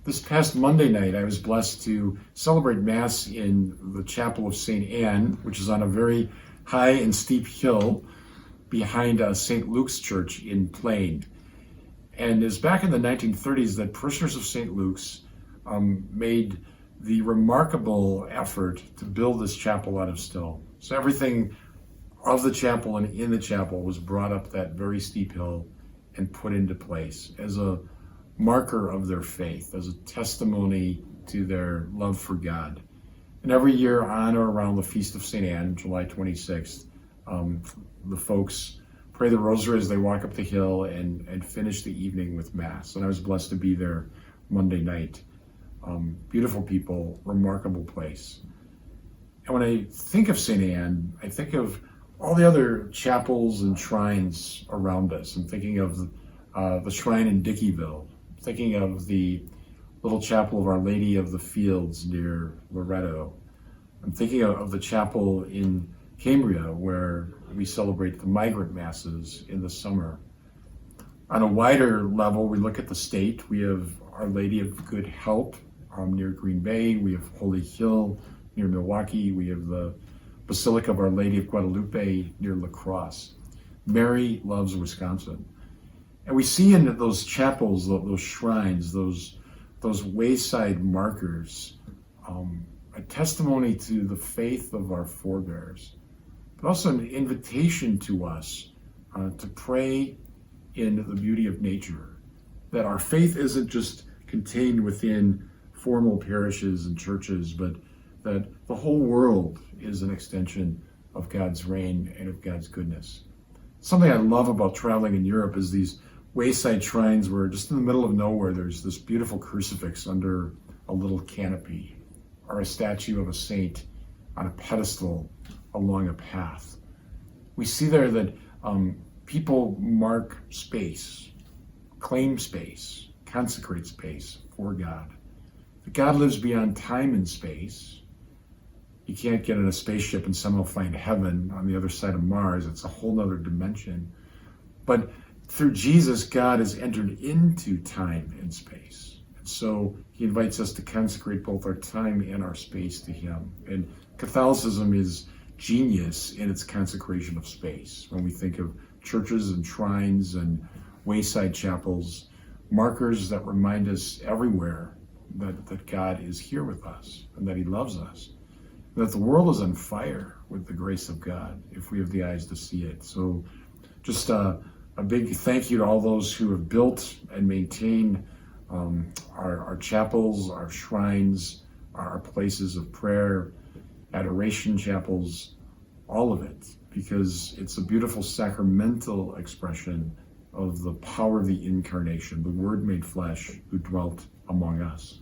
This past Monday night, I was blessed to celebrate Mass in the Chapel of St. Anne, which is on a very high and steep hill behind St. Luke's Church in Plain. And it was back in the 1930s that parishioners of St. Luke's made the remarkable effort to build this chapel out of stone. So everything of the chapel and in the chapel was brought up that very steep hill and put into place as a marker of their faith, as a testimony to their love for God. And every year on or around the Feast of St. Anne, July 26th, the folks pray the rosary as they walk up the hill and finish the evening with Mass. And I was blessed to be there Monday night. Beautiful people, remarkable place. And when I think of St. Anne, I think of all the other chapels and shrines around us. I'm thinking of the shrine in Dickeyville, thinking of the little chapel of Our Lady of the Fields near Loretto. I'm thinking of the chapel in Cambria where we celebrate the migrant masses in the summer. On a wider level, we look at the state. We have Our Lady of Good Help near Green Bay. We have Holy Hill near Milwaukee. We have the Basilica of Our Lady of Guadalupe near La Crosse. Mary loves Wisconsin. And we see in those chapels, those shrines, those wayside markers, a testimony to the faith of our forebears, but also an invitation to us to pray in the beauty of nature, that our faith isn't just contained within formal parishes and churches, but that the whole world is an extension of God's reign and of God's goodness. Something I love about traveling in Europe is these wayside shrines where just in the middle of nowhere there's this beautiful crucifix under a little canopy, or a statue of a saint on a pedestal along a path. We see there that people mark space, claim space, consecrate space for God. That God lives beyond time and space. You can't get in a spaceship and somehow find heaven on the other side of Mars. It's a whole other dimension. But through Jesus, God has entered into time and space. And so he invites us to consecrate both our time and our space to him. And Catholicism is genius in its consecration of space. When we think of churches and shrines and wayside chapels, markers that remind us everywhere that God is here with us and that he loves us. That the world is on fire with the grace of God if we have the eyes to see it. So just a big thank you to all those who have built and maintained our chapels, our shrines, our places of prayer, adoration chapels, all of it, because it's a beautiful sacramental expression of the power of the incarnation, the Word made flesh who dwelt among us.